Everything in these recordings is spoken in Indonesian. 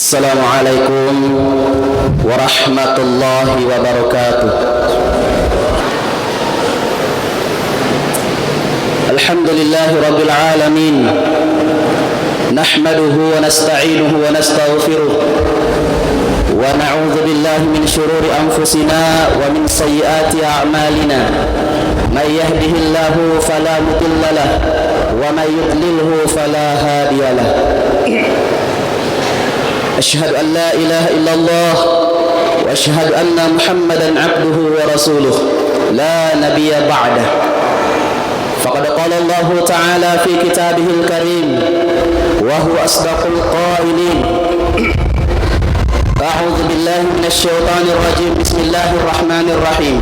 Assalamualaikum warahmatullahi wabarakatuh. Alhamdulillahi rabbil alamin. Nahmaduhu wa nasta'inuhu wa nastaghfiruh. Wa na'udzu billahi min shururi anfusina wa min sayyiati a'malina. May yahdihillahu fala mudilla lahu wa may yudlilhu fala hadiya lahu. أشهد أن لا إله إلا الله وأشهد أن محمدا عبده ورسوله لا نبي بعده فقد قال الله تعالى في كتابه الكريم وهو أصدق القائلين أعوذ بالله من الشيطان الرجيم بسم الله الرحمن الرحيم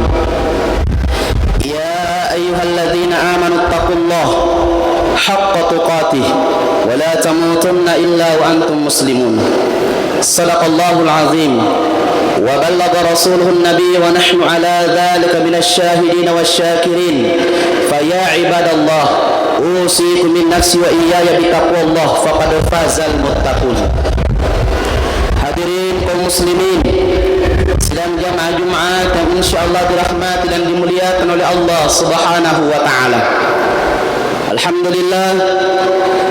يا أيها الذين آمنوا اتقوا الله حق تقاته ولا تموتن إلا وأنتم مسلمون صدق الله العظيم وبلغ رسوله النبي ونحن على ذلك من الشاهدين والشاكرين فيا عباد الله أوصيكم من نفسي وإياي بتقوى الله فقد فاز المتقون. Hadirin kaum muslimin sedang jamaah Jumat yang insyaallah dirahmati dan dimuliakan oleh Allah Subhanahu wa taala. Alhamdulillah,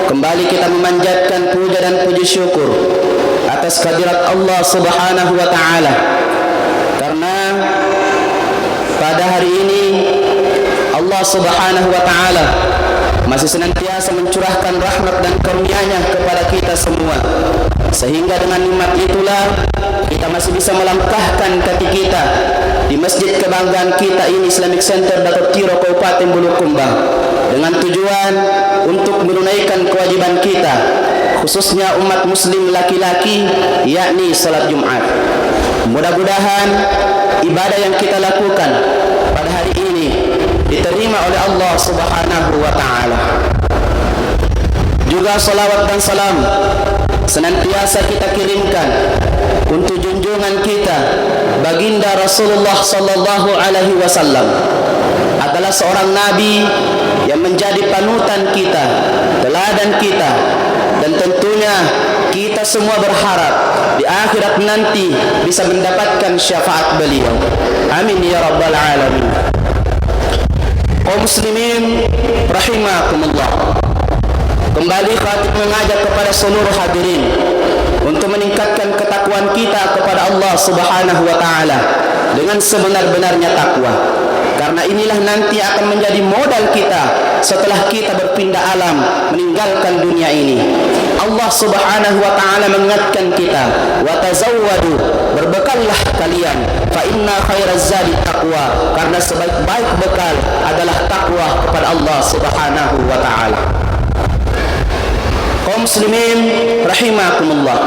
kembali kita memanjatkan puja dan puji syukur atas kehadirat Allah Subhanahu wa taala. Karena pada hari ini Allah Subhanahu wa taala masih senantiasa mencurahkan rahmat dan karunia-Nya kepada kita semua. Sehingga dengan nikmat itulah kita masih bisa melangkahkan kaki kita di masjid kebanggaan kita ini, Islamic Center Datuk Tiro Kabupaten Bulukumba, dengan tujuan untuk menunaikan kewajiban kita, khususnya umat muslim laki-laki, yakni salat Jumat. Mudah-mudahan ibadah yang kita lakukan pada hari ini diterima oleh Allah Subhanahu wa taala. Juga salawat dan salam senantiasa kita kirimkan untuk junjungan kita baginda Rasulullah sallallahu alaihi wasallam, adalah seorang nabi yang menjadi panutan kita, teladan kita, dan tentunya kita semua berharap di akhirat nanti bisa mendapatkan syafaat beliau. Amin ya rabbal alamin. Kaum muslimin rahimakumullah, kembali khatib mengajak kepada seluruh hadirin untuk meningkatkan ketakwaan kita kepada Allah Subhanahu wa taala dengan sebenar-benarnya takwa. Karena inilah nanti akan menjadi modal kita setelah kita berpindah alam meninggalkan dunia ini. Allah Subhanahu wa taala mengingatkan kita, wa tazawwadu, berbekallah kalian, fa inna khairaz zadi taqwa, karena sebaik-baik bekal adalah takwa kepada Allah Subhanahu wa taala. Kaum muslimin rahimakumullah,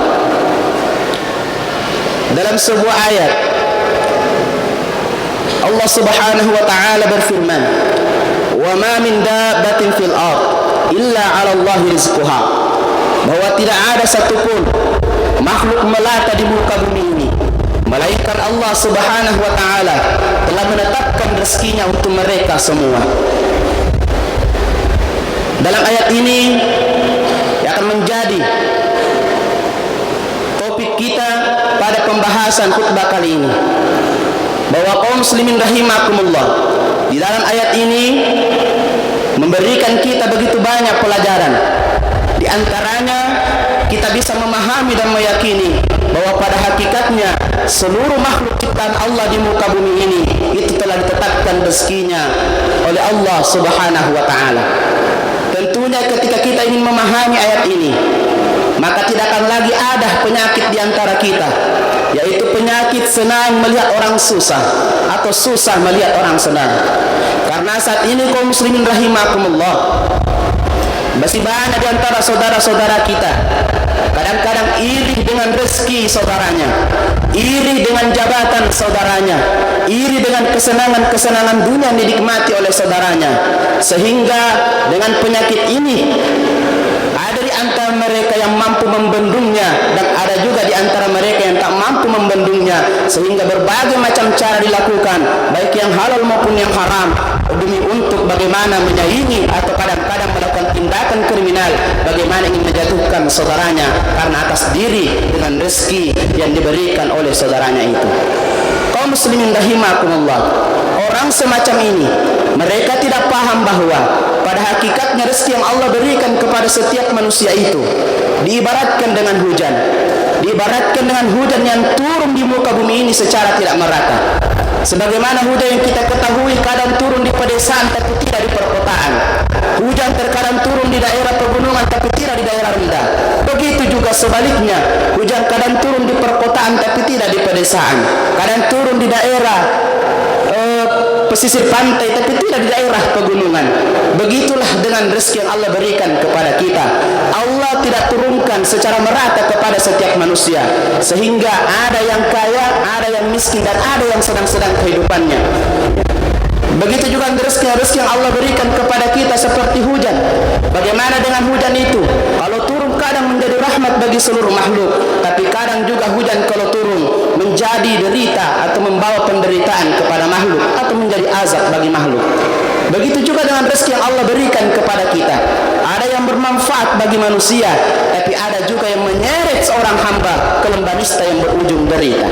dalam sebuah ayat Allah Subhanahu wa taala berfirman, "Wa ma min dabbatin fil ard illa 'ala Allahi rizquha." Bahwa tidak ada satupun makhluk melata di muka bumi ini melainkan Allah Subhanahu wa taala telah menetapkan rezekinya untuk mereka semua. Dalam ayat ini yang akan menjadi topik kita pada pembahasan khutbah kali ini, bahwa kaum muslimin rahimakumullah, di dalam ayat ini memberikan kita begitu banyak pelajaran. Di antaranya kita bisa memahami dan meyakini bahwa pada hakikatnya seluruh makhluk ciptaan Allah di muka bumi ini itu telah ditetapkan rezekinya oleh Allah Subhanahu wa taala. Tentunya ketika kita ingin memahami ayat ini, maka tidak akan lagi ada penyakit di antara kita, yaitu penyakit senang melihat orang susah atau susah melihat orang senang. Karena saat ini kaum muslimin rahimakumullah, masih banyak di antara saudara-saudara kita kadang-kadang iri dengan rezeki saudaranya, iri dengan jabatan saudaranya, iri dengan kesenangan-kesenangan dunia yang dinikmati oleh saudaranya, sehingga dengan penyakit ini ada di antara mereka yang mampu membendungnya dan ada juga di antara mereka yang tak mampu membendungnya, sehingga berbagai macam cara dilakukan, baik yang halal maupun yang haram, demi untuk bagaimana menyaingi atau kadang-kadang melakukan tindakan kriminal, bagaimana ingin menjatuhkan saudaranya karena atas diri dengan rezeki yang diberikan oleh saudaranya itu. Kaum muslimin rahimakumullah, orang semacam ini mereka tidak paham bahwa pada hakikatnya rezeki yang Allah berikan kepada setiap manusia itu diibaratkan dengan hujan, diibaratkan dengan hujan yang turun di muka bumi ini secara tidak merata. Sebagaimana hujan yang kita ketahui kadang turun di pedesaan tapi tidak di perkotaan, hujan terkadang turun di daerah pegunungan tapi tidak di daerah rendah. Begitu juga sebaliknya, hujan kadang turun di perkotaan tapi tidak di pedesaan, kadang turun di daerah pesisir pantai tapi tidak di daerah pegunungan. Begitulah dengan rezeki yang Allah berikan kepada kita. Allah tidak turunkan secara merata kepada setiap manusia, sehingga ada yang kaya, ada yang miskin, dan ada yang sedang-sedang kehidupannya. Begitu juga rezeki yang Allah berikan kepada kita seperti hujan. Bagaimana dengan hujan itu? Kalau turun kadang menjadi rahmat bagi seluruh makhluk, tapi kadang juga hujan kalau turun menjadi derita atau membawa penderitaan kepada makhluk atau menjadi azab bagi makhluk. Begitu juga dengan rezeki yang Allah berikan kepada kita. Ada yang bermanfaat bagi manusia, tapi ada juga yang menyeret seorang hamba ke lembah nista yang berujung derita.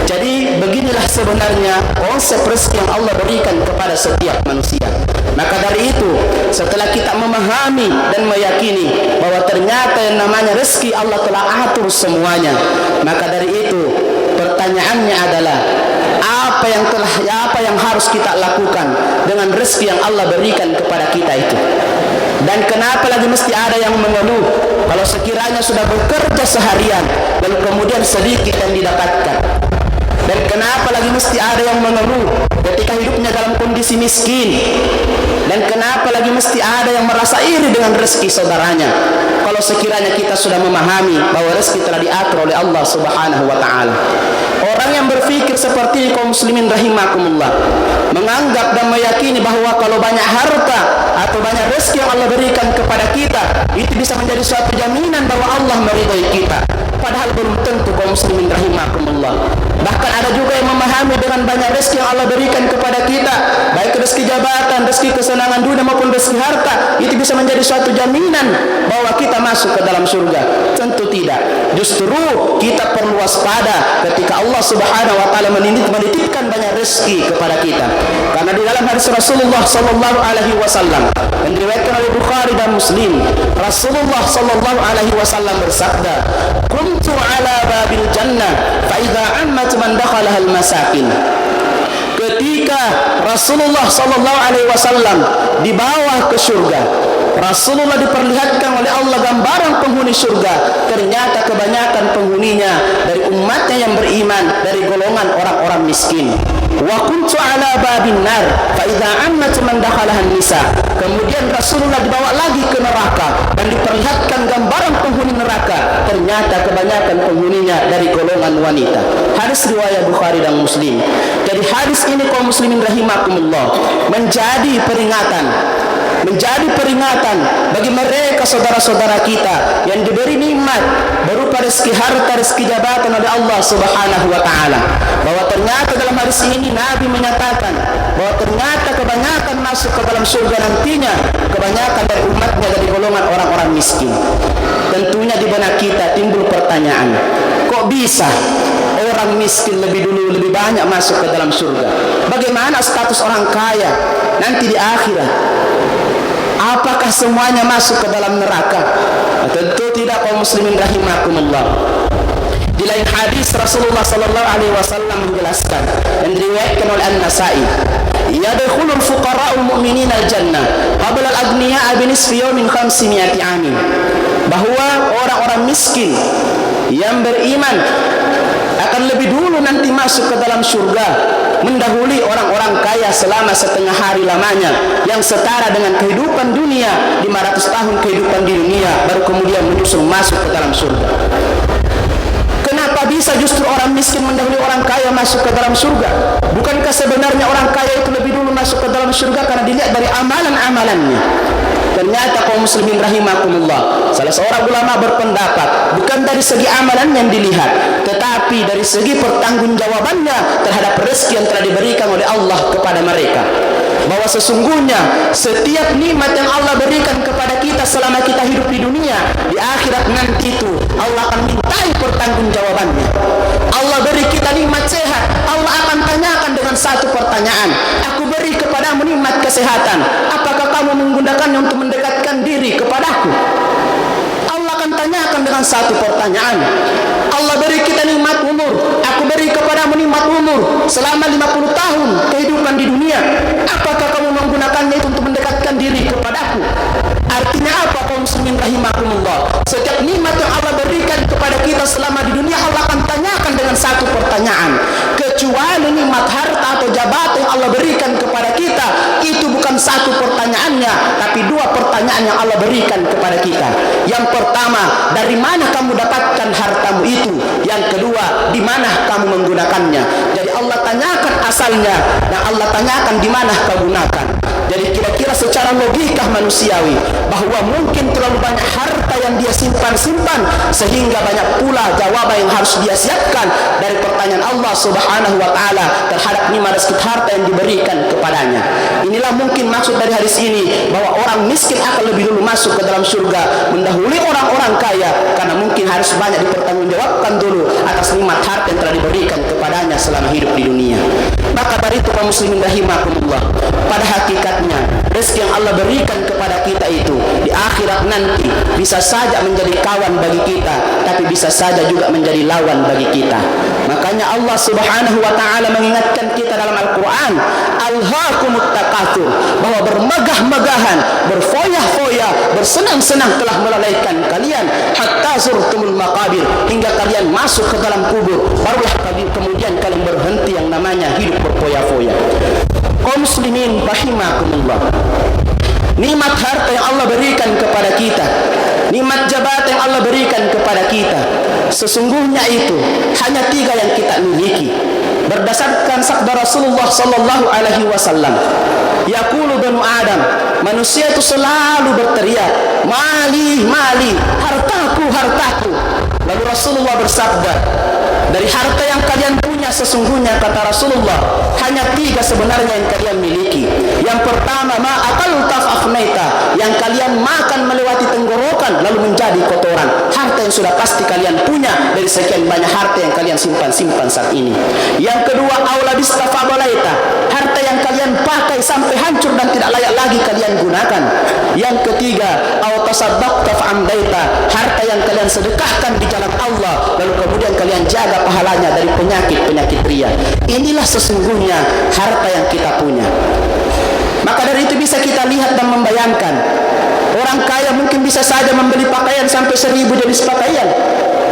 Jadi beginilah sebenarnya konsep rezeki yang Allah berikan kepada setiap manusia. Maka dari itu, setelah kita memahami dan meyakini bahwa ternyata yang namanya rezeki Allah telah atur semuanya, maka dari itu pertanyaannya adalah apa yang harus kita lakukan dengan rezeki yang Allah berikan kepada kita itu. Dan kenapa lagi mesti ada yang mengeluh kalau sekiranya sudah bekerja seharian lalu kemudian sedikit yang didapatkan? Dan kenapa lagi mesti ada yang mengeluh ketika hidupnya dalam kondisi miskin? Dan kenapa lagi mesti ada yang merasa iri dengan rezeki saudaranya? Kalau sekiranya kita sudah memahami bahwa rezeki telah diatur oleh Allah Subhanahu wa taala. Orang yang berpikir seperti ini kaum muslimin rahimakumullah, menganggap dan meyakini bahwa kalau banyak harta atau banyak rezeki yang Allah berikan kepada kita, itu bisa menjadi suatu jaminan bahwa Allah meridai kita. Padahal belum tentu kaum muslimin rahimakumullah. Bahkan ada juga yang memahami dengan banyak rezeki yang Allah berikan kepada kita, baik rezeki jabatan, rezeki kesenangan dunia maupun rezeki harta, itu bisa menjadi suatu jaminan bahwa kita masuk ke dalam surga. Tentu tidak. Justru kita perlu waspada ketika Allah Subhanahu wa taala menitipkan banyak rezeki kepada kita. Karena di dalam hadis Rasulullah sallallahu alaihi wasallam yang diriwayatkan oleh Bukhari dan Muslim, Rasulullah sallallahu alaihi wasallam bersabda, "Kuntu ala babil jannah fa idza ammat man dakhala al masakin." Ketika Rasulullah sallallahu alaihi wasallam dibawa ke surga, Rasulullah diperlihatkan oleh Allah gambaran penghuni surga. Ternyata kebanyakan penghuninya dari umatnya yang beriman, dari golongan orang-orang miskin. Wa kuntu ala babin nar fa idza ammat man dakhalaha nisa. Kemudian Rasulullah dibawa lagi ke neraka dan diperlihatkan gambaran penghuni neraka. Ternyata kebanyakan penghuninya dari golongan wanita. Hadis riwayat Bukhari dan Muslim. Jadi hadis ini kaum muslimin rahimakumullah menjadi peringatan bagi mereka saudara-saudara kita yang diberi nikmat berupa rezeki harta, rezeki jabatan oleh Allah Subhanahu wa taala, bahwa ternyata dalam hadis ini Nabi menyatakan bahwa ternyata kebanyakan masuk ke dalam surga nantinya kebanyakan dari umatnya dari golongan orang-orang miskin. Tentunya di benak kita timbul pertanyaan, kok bisa orang miskin lebih banyak masuk ke dalam surga? Bagaimana status orang kaya nanti di akhirat? Apakah semuanya masuk ke dalam neraka? Tentu tidak kaum muslimin rahimakumullah. Di lain hadis Rasulullah sallallahu alaihi wasallam menjelaskan dan diriwayatkan oleh An-Nasa'i, "Yadkhulul fuqara'ul mu'minina al-jannah qabla al-aghniya'a bi nisfi yawmin 500 amin." Bahwa orang-orang miskin yang beriman akan lebih dulu nanti masuk ke dalam surga, mendahului orang-orang kaya selama setengah hari lamanya, yang setara dengan kehidupan dunia, 500 tahun kehidupan di dunia, baru kemudian menyusul masuk ke dalam surga. Kenapa bisa justru orang miskin mendahului orang kaya masuk ke dalam surga? Bukankah sebenarnya orang kaya itu lebih dulu masuk ke dalam surga karena dilihat dari amalan-amalannya? Ternyata kaum muslimin rahimakumullah, salah seorang ulama berpendapat bukan dari segi amalan yang dilihat, tetapi dari segi pertanggungjawabannya terhadap rezeki yang telah diberikan oleh Allah kepada mereka. bahwa sesungguhnya setiap nikmat yang Allah berikan kepada kita selama kita hidup di dunia, di akhirat nanti itu Allah akan mintai pertanggungjawabannya. Allah beri kita nikmat sehat, Allah akan tanyakan dengan satu pertanyaan, aku beri kepadamu nikmat kesehatan, apakah kamu menggunakannya untuk mendekatkan diri kepadaku? Allah akan tanyakan dengan satu pertanyaan. Allah beri kita nikmat umur, aku beri kepadamu nikmat umur selama 50 tahun kehidupan di dunia, apakah kamu menggunakannya itu untuk mendekatkan diri kepadaku? Artinya apa, kaum muslimin rahimakumullah? Setiap nikmat yang Allah berikan kepada kita selama di dunia, Allah akan tanyakan dengan satu pertanyaan. Kecuali nikmat harta atau jabatan yang Allah berikan kepada kita, itu bukan satu pertanyaannya, tapi dua pertanyaan yang Allah berikan kepada kita. Yang pertama, dari mana kamu dapatkan hartamu itu? Yang kedua, di mana kamu menggunakannya? Jadi Allah tanyakan asalnya, dan Allah tanyakan di mana kau gunakan. Jadi kira-kira secara logika manusiawi, bahwa mungkin terlalu banyak harta yang dia simpan-simpan, sehingga banyak pula jawaban yang harus dia siapkan dari pertanyaan Allah subhanahu wa ta'ala terhadap nikmat rezeki harta yang diberikan kepadanya. Inilah mungkin maksud dari hadis ini, bahwa orang miskin akan lebih dulu masuk ke dalam surga mendahului orang-orang kaya, karena mungkin harus banyak dipertanggungjawabkan dulu atas nikmat harta yang telah diberikan kepadanya selama hidup di dunia. Maka dari itu kaum muslimin rahimakumullah, pada hakikatnya rezeki yang Allah berikan kepada kita itu di akhirat nanti bisa saja menjadi kawan bagi kita, tapi bisa saja juga menjadi lawan bagi kita. Makanya Allah subhanahu wa ta'ala mengingatkan kita dalam Al-Quran, alhaakumut takatsur, bahwa bermegah-megahan, berfoya-foya, bersenang-senang telah melalaikan kalian hatta zurtumul maqabir, hingga kalian masuk ke dalam kubur, barulah kemudian kalian berhenti yang namanya hidup berfoya-foya. Kaum muslimin rahimakumullah, nikmat harta yang Allah berikan kepada kita, nikmat jabatan yang Allah berikan kepada kita, sesungguhnya itu hanya 3 yang kita miliki. Berdasarkan sabda Rasulullah sallallahu alaihi wasallam, yaqulu banu Adam, manusia itu selalu berteriak, mali mali, hartaku hartaku. Lalu Rasulullah bersabda, dari harta yang kalian punya sesungguhnya, kata Rasulullah, hanya 3 sebenarnya yang kalian miliki. Yang pertama, ma'akalta fa'afnaita, yang kalian makan melewati tenggorokan lalu menjadi kotoran. Harta yang sudah pasti kalian punya dari sekian banyak harta yang kalian simpan-simpan saat ini. Yang kedua, aulabista fa'abalaita, harta yang kalian pakai sampai hancur dan tidak layak lagi kalian gunakan. Yang ketiga, autasaddaqta fa'amdaita, harta yang kalian sedekahkan di jalan Allah lalu kemudian kalian jaga pahalanya dari penyakit-penyakit ria. Inilah sesungguhnya harta yang kita punya. Maka dari itu bisa kita lihat dan membayangkan, orang kaya mungkin bisa saja membeli pakaian sampai 1000 jenis pakaian,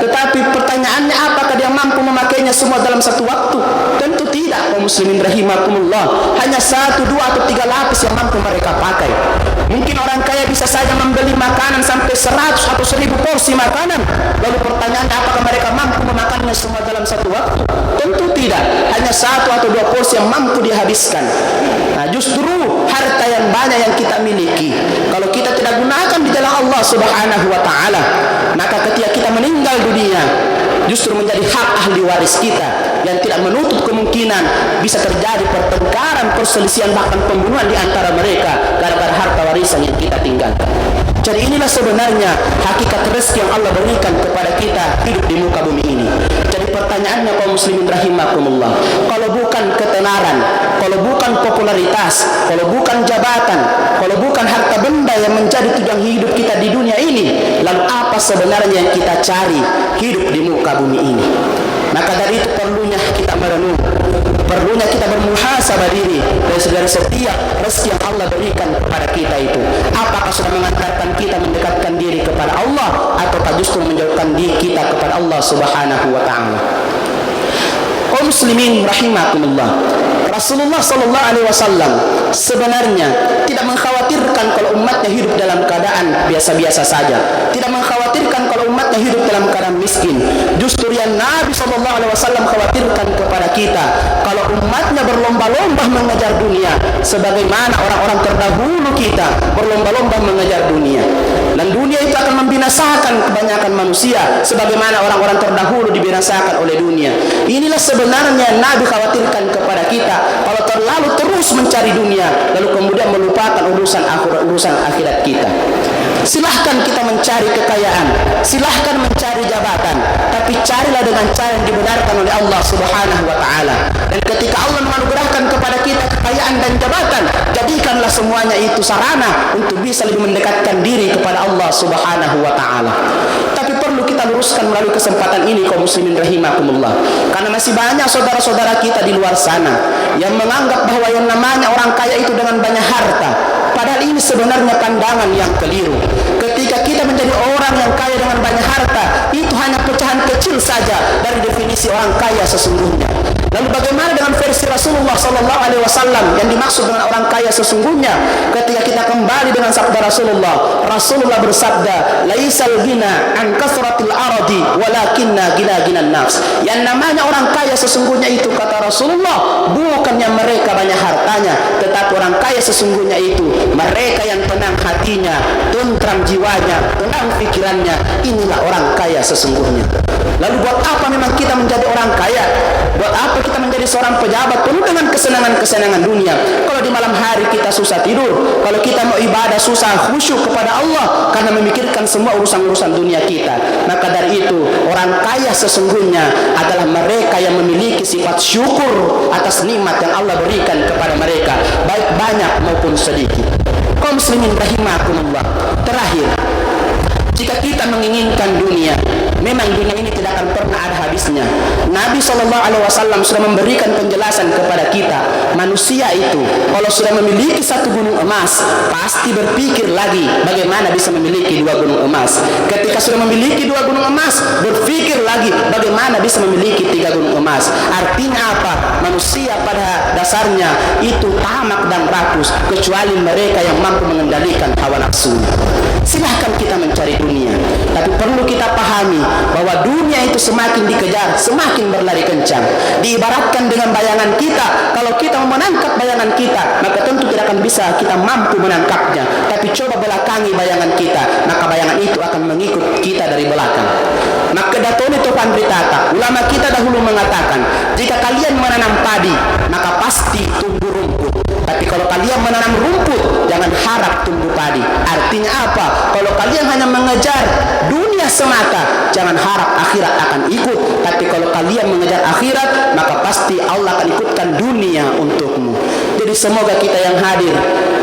tetapi pertanyaannya, apakah dia mampu memakainya semua dalam satu waktu? Tentu tidak, kaum muslimin rahimakumullah. Hanya 1, 2 atau 3 lapis yang mampu mereka pakai. Mungkin orang kaya bisa saja membeli makanan sampai 100 atau 1000 porsi makanan. Lalu pertanyaannya, apakah mereka mampu memakannya semua dalam satu waktu? Tentu tidak. Hanya 1 atau 2 porsi yang mampu dihabiskan. Nah, justru harta yang banyak yang kita miliki, kalau kita tidak gunakan di jalan Allah subhanahu wa ta'ala, maka ketika kita meninggal dunia, justru menjadi hak ahli waris kita, yang tidak menutup kemungkinan bisa terjadi pertengkaran, perselisihan, bahkan pembunuhan di antara mereka gara-gara harta warisan yang kita tinggalkan. Jadi inilah sebenarnya hakikat rezeki yang Allah berikan kepada kita hidup di muka bumi ini. Jadi pertanyaannya, kaum muslimin rahimakumullah, kalau bukan ketenaran, kalau bukan popularitas, kalau bukan jabatan, kalau bukan harta benda yang menjadi tujuan hidup kita di dunia ini, lalu apa sebenarnya yang kita cari hidup di muka bumi ini? Maka dari itu perlunya kita merenung, perlunya kita bermuhasabah diri dari setiap rezeki yang Allah berikan kepada kita itu. Apakah sudah mengantarkan kita mendekatkan diri kepada Allah, ataukah justru menjauhkan diri kita kepada Allah subhanahu wa ta'ala? Kaum muslimin rahimakumullah, Rasulullah sallallahu alaihi wasallam sebenarnya tidak mengkhawatirkan kalau umatnya hidup dalam keadaan biasa-biasa saja, tidak mengkhawatirkan kalau umatnya hidup dalam keadaan miskin. Justru yang Nabi sallallahu alaihi wasallam khawatirkan kepada kita, kalau umat Akibatnya berlomba-lomba mengejar dunia, sebagaimana orang-orang terdahulu kita berlomba-lomba mengejar dunia. Dan dunia itu akan membinasakan kebanyakan manusia, sebagaimana orang-orang terdahulu dibinasakan oleh dunia. Inilah sebenarnya Nabi khawatirkan kepada kita, kalau terlalu terus mencari dunia, lalu kemudian melupakan urusan akhirat kita. Silahkan kita mencari kekayaan, silahkan mencari jabatan, tapi carilah dengan cara yang dibenarkan oleh Allah Subhanahu wa Ta'ala. Dan ketika Allah menganugerahkan kepada kita kekayaan dan jabatan, jadikanlah semuanya itu sarana untuk bisa lebih mendekatkan diri kepada Allah Subhanahu wa Ta'ala. Tapi perlu kita luruskan melalui kesempatan ini, kaum muslimin rahimakumullah, karena masih banyak saudara-saudara kita di luar sana yang menganggap bahwa yang namanya orang kaya itu dengan banyak harta. Padahal ini sebenarnya pandangan yang keliru. Ketika kita menjadi orang yang kaya dengan banyak harta, itu hanya pecahan kecil saja dari definisi orang kaya sesungguhnya. Lalu bagaimana dengan versi Rasulullah sallallahu alaihi wasallam yang dimaksud dengan orang kaya sesungguhnya? Ketika kita kembali dengan sabda Rasulullah, Rasulullah bersabda, "Laisal ghina an kasratil aradi, walakinna ghina nafs." Yang namanya orang kaya sesungguhnya itu, kata Rasulullah, bukannya mereka banyak hartanya, tetapi orang kaya sesungguhnya itu mereka yang tenang hatinya, tentram jiwanya, tenang pikirannya. Inilah orang kaya sesungguhnya. Lalu buat apa memang kita menjadi orang kaya? Buat apa kita menjadi seorang pejabat penuh dengan kesenangan-kesenangan dunia? Kalau di malam hari kita susah tidur, kalau kita mau ibadah susah khusyuk kepada Allah karena memikirkan semua urusan-urusan dunia kita. Maka dari itu, orang kaya sesungguhnya adalah mereka yang memiliki sifat syukur atas nikmat yang Allah berikan kepada mereka, baik banyak maupun sedikit. Kaum muslimin rahimakumullah, terakhir, jika kita menginginkan dunia, memang dunia ini tidak akan pernah ada habisnya. Nabi SAW sudah memberikan penjelasan kepada kita, manusia itu kalau sudah memiliki satu gunung emas, pasti berpikir lagi bagaimana bisa memiliki dua gunung emas. Ketika sudah memiliki dua gunung emas, berpikir lagi bagaimana bisa memiliki tiga gunung emas. Artinya apa? Manusia pada dasarnya itu tamak dan rakus, kecuali mereka yang mampu mengendalikan hawa nafsu. Silahkan kita mencari dunia, tapi perlu kita pahami bahwa dunia itu semakin dikejar, semakin berlari kencang. Diibaratkan dengan bayangan kita, kalau kita menangkap bayangan kita, maka tentu tidak akan bisa kita mampu menangkapnya. Tapi coba belakangi bayangan kita, maka bayangan itu akan mengikut kita dari belakang. Maka datoni topan beritata, ulama kita dahulu mengatakan, jika kalian menanam padi, maka pasti tumbuh rumput. Tapi kalau kalian menanam rumput, jangan harap tumbuh padi. Artinya apa? Kalau kalian hanya mengejar dunia semata, jangan harap akhirat akan ikut. Tapi kalau kalian mengejar akhirat, maka pasti Allah akan ikutkan dunia untukmu. Jadi semoga kita yang hadir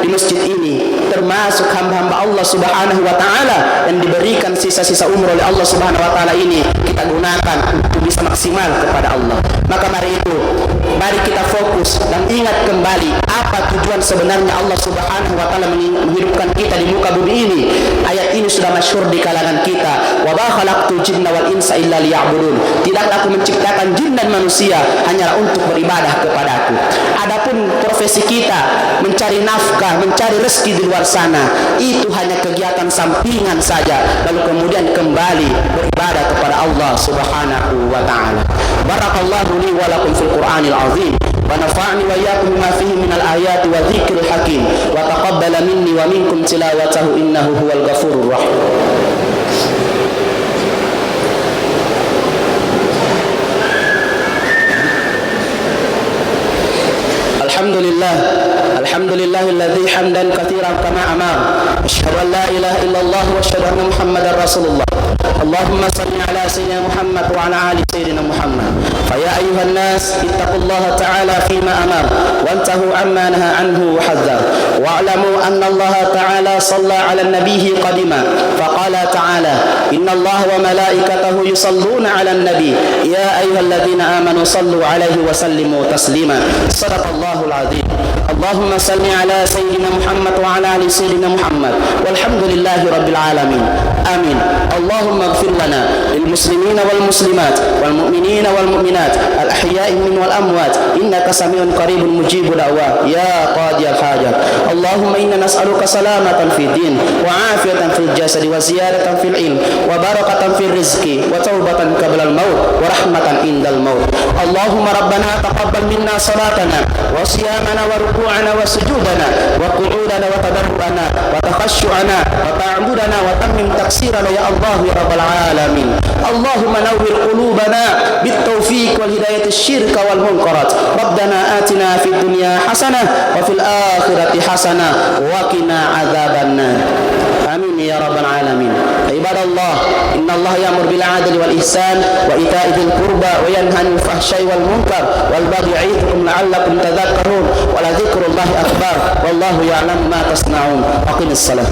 di masjid ini termasuk hamba-hamba Allah Subhanahu wa Ta'ala yang diberikan sisa-sisa umur oleh Allah Subhanahu wa Ta'ala ini, kita gunakan untuk bisa maksimal kepada Allah. Maka mari kita fokus dan ingat kembali apa tujuan sebenarnya Allah Subhanahu wa Ta'ala menghidupkan kita di muka bumi ini. Ayat ini sudah masyhur di kalangan kita, wa ma khalaqtul jinna wal insa illa liya'budun. Tidaklah aku menciptakan jin dan manusia hanyalah untuk beribadah kepadaku. Adapun profesi kita mencari nafkah, mencari rezeki di luar sana, itu hanya kegiatan sampingan saja, lalu kemudian kembali beribadah kepada Allah Subhanahu wa Ta'ala. Barakallahu li wa lakum fil Qur'anil azim, wa nafa'ani wa iyyakum bima fihi minal ayati wa dzikril hakim, wa taqabbala minni wa minkum tilawatahu innahu huwal ghafurur rahim. Alhamdulillahilladzi hamdan katsiran kama amara. Asyhadu an la ilaha illallah wa asyhadu anna Muhammadar Rasulullah. Allahumma salli ala sayyidina Muhammad wa ala ali sayyidina Muhammad. Fa ya ayyuhan nas ittaqullaha ta'ala fima amara wa antahu amma naha anhu wa hadzar. Wa alamu anna Allah ta'ala shalla ala nabiyhi qadima. Fa qala ta'ala inna Allah wa malaikatahu yusalluna ala nabi ya ayyuhalladzina amanu sallu alaihi wa sallimu taslima. Sadaqallahul azim. Allahumma salli ala sayyidina Muhammad wa ala ali sayyidina Muhammad walhamdulillahi rabbil alamin. Amin. اللهم اغفر لنا للمسلمين والمسلمات والمؤمنين والمؤمنات الأحياء منهم والأموات إنك سميع قريب مجيب دعوات يا قاضي الحاجات. اللهم إنا نسألك سلامة في الدين وعافية في الجسد وزيادة في العلم وبركة في الرزق وتوبة قبل الموت ورحمة عند الموت. اللهم ربنا تقبل منا صلاتنا وصيامنا وركوعنا وسجودنا وقعودنا وتضرعنا وتخشعنا وتعبدنا وتمم تقصيرنا يا الله يا رب العالمين. اللهم نور قلوبنا بالتوفيق والهداية الشرك والمنكرات. ربنا آتنا في الدنيا حسنة وفي الآخرة حسنة وقنا عذاب النار. آمين يا رب العالمين. عباد الله إن الله يأمر بالعدل والإحسان وإيتاء ذي القربى وينهى عن الفحشاء والمنكر والبغي يعظكم لعلكم تذكرون ولذكر الله أكبر والله يعلم ما تصنعون. أقم الصلاة.